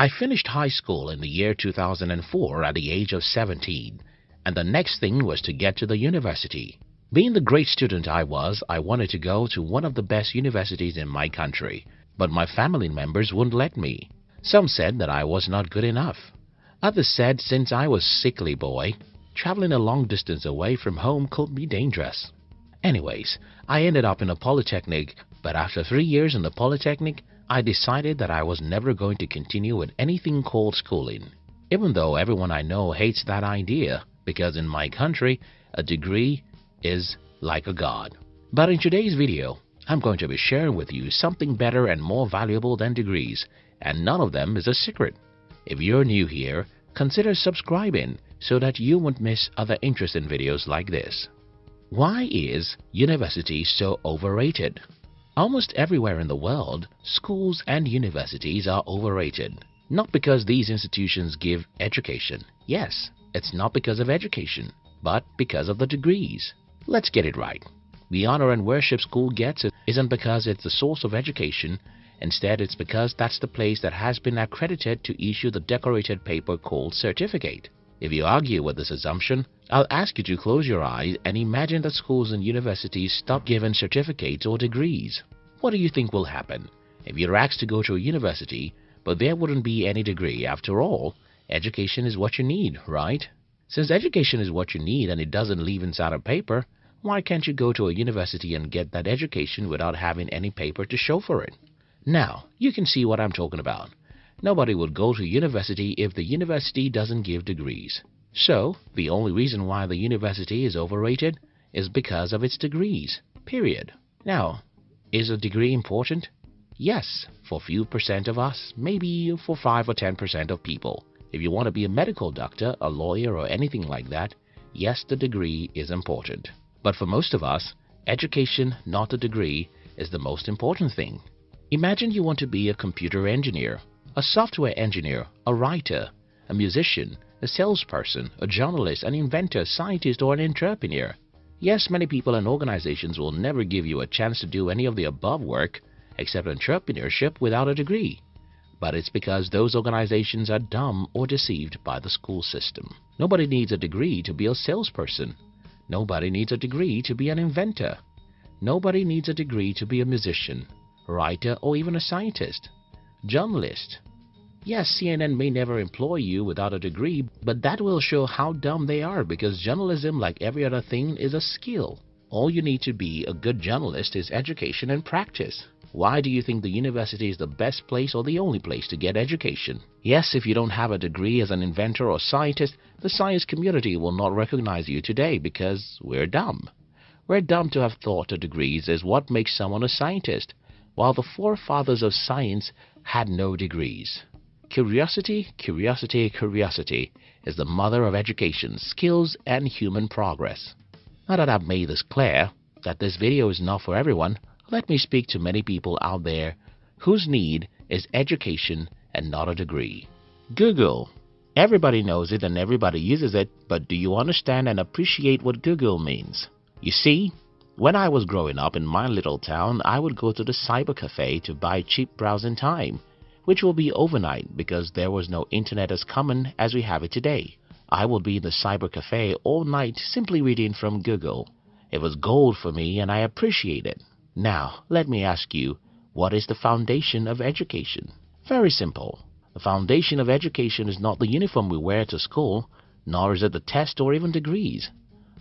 I finished high school in the year 2004 at the age of 17, and the next thing was to get to the university. Being the great student I was, I wanted to go to one of the best universities in my country, but my family members wouldn't let me. Some said that I was not good enough. Others said since I was a sickly boy, traveling a long distance away from home could be dangerous. Anyways, I ended up in a polytechnic, but after 3 years in the polytechnic, I decided that I was never going to continue with anything called schooling. Even though everyone I know hates that idea, because in my country, a degree is like a god. But in today's video, I'm going to be sharing with you something better and more valuable than degrees, and none of them is a secret. If you're new here, consider subscribing so that you won't miss other interesting videos like this. Why is university so overrated? Almost everywhere in the world, schools and universities are overrated. Not because these institutions give education. Yes, it's not because of education, but because of the degrees. Let's get it right. The honor and worship school gets isn't because it's the source of education. Instead, it's because that's the place that has been accredited to issue the decorated paper called certificate. If you argue with this assumption, I'll ask you to close your eyes and imagine that schools and universities stop giving certificates or degrees. What do you think will happen? If you're asked to go to a university, but there wouldn't be any degree, after all, education is what you need, right? Since education is what you need and it doesn't live inside a paper, why can't you go to a university and get that education without having any paper to show for it? Now, you can see what I'm talking about. Nobody would go to university if the university doesn't give degrees. So, the only reason why the university is overrated is because of its degrees, period. Now, is a degree important? Yes, for few percent of us, maybe for 5 or 10% of people. If you want to be a medical doctor, a lawyer or anything like that, yes, the degree is important. But for most of us, education, not a degree, is the most important thing. Imagine you want to be a computer engineer, a software engineer, a writer, a musician, a salesperson, a journalist, an inventor, scientist, or an entrepreneur. Yes, many people and organizations will never give you a chance to do any of the above work except entrepreneurship without a degree. But it's because those organizations are dumb or deceived by the school system. Nobody needs a degree to be a salesperson. Nobody needs a degree to be an inventor. Nobody needs a degree to be a musician, writer, or even a scientist. Journalist. Yes, CNN may never employ you without a degree, but that will show how dumb they are because journalism, like every other thing, is a skill. All you need to be a good journalist is education and practice. Why do you think the university is the best place or the only place to get education? Yes, if you don't have a degree as an inventor or scientist, the science community will not recognize you today because we're dumb. We're dumb to have thought that degrees is what makes someone a scientist, while the forefathers of science had no degrees. Curiosity, curiosity, curiosity is the mother of education, skills, and human progress. Now that I've made this clear, that this video is not for everyone, let me speak to many people out there whose need is education and not a degree. Google. Everybody knows it and everybody uses it, but do you understand and appreciate what Google means? You see, when I was growing up in my little town, I would go to the cyber cafe to buy cheap browsing time, which will be overnight because there was no internet as common as we have it today. I would be in the cyber cafe all night simply reading from Google. It was gold for me and I appreciate it. Now, let me ask you, what is the foundation of education? Very simple. The foundation of education is not the uniform we wear to school, nor is it the test or even degrees.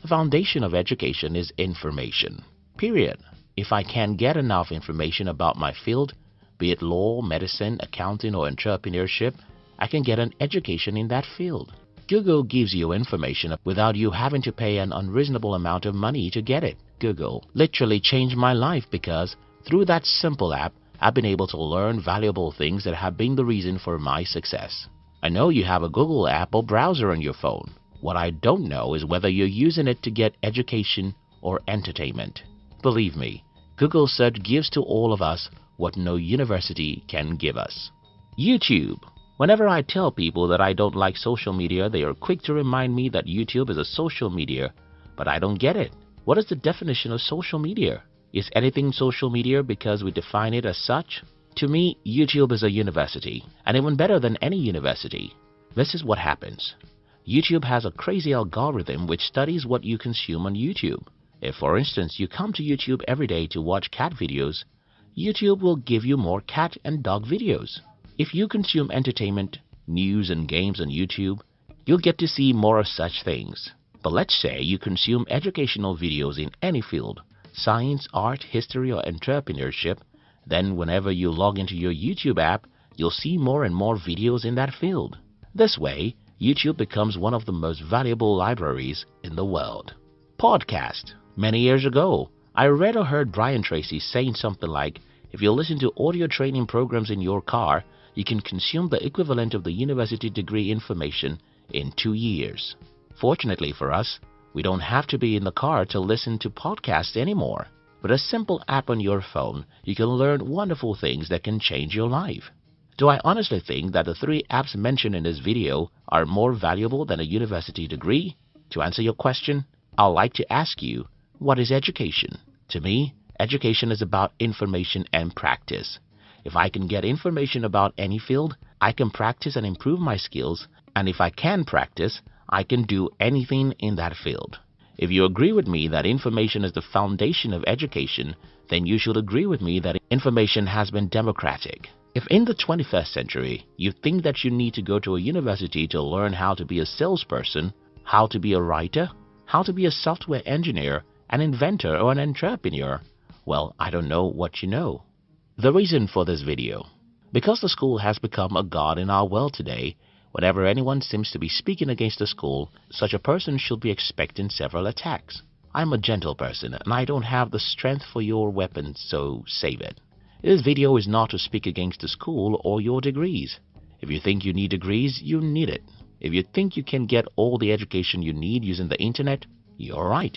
The foundation of education is information. Period. If I can't get enough information about my field, be it law, medicine, accounting, or entrepreneurship, I can get an education in that field. Google gives you information without you having to pay an unreasonable amount of money to get it. Google literally changed my life because through that simple app, I've been able to learn valuable things that have been the reason for my success. I know you have a Google app or browser on your phone. What I don't know is whether you're using it to get education or entertainment. Believe me, Google search gives to all of us what no university can give us. YouTube. Whenever I tell people that I don't like social media, they are quick to remind me that YouTube is a social media, but I don't get it. What is the definition of social media? Is anything social media because we define it as such? To me, YouTube is a university, and even better than any university. This is what happens. YouTube has a crazy algorithm which studies what you consume on YouTube. If, for instance, you come to YouTube every day to watch cat videos, YouTube will give you more cat and dog videos. If you consume entertainment, news and games on YouTube, you'll get to see more of such things. But let's say you consume educational videos in any field, science, art, history or entrepreneurship, then whenever you log into your YouTube app, you'll see more and more videos in that field. This way, YouTube becomes one of the most valuable libraries in the world. Podcast. Many years ago, I read or heard Brian Tracy saying something like, if you listen to audio training programs in your car, you can consume the equivalent of the university degree information in 2 years. Fortunately for us, we don't have to be in the car to listen to podcasts anymore. With a simple app on your phone, you can learn wonderful things that can change your life. Do I honestly think that the 3 apps mentioned in this video are more valuable than a university degree? To answer your question, I'd like to ask you, what is education? To me, education is about information and practice. If I can get information about any field, I can practice and improve my skills, and if I can practice, I can do anything in that field. If you agree with me that information is the foundation of education, then you should agree with me that information has been democratic. If in the 21st century you think that you need to go to a university to learn how to be a salesperson, how to be a writer, how to be a software engineer, an inventor or an entrepreneur, well, I don't know what you know. The reason for this video. Because the school has become a god in our world today, whenever anyone seems to be speaking against the school, such a person should be expecting several attacks. I'm a gentle person and I don't have the strength for your weapons, so save it. This video is not to speak against the school or your degrees. If you think you need degrees, you need it. If you think you can get all the education you need using the internet, you're right.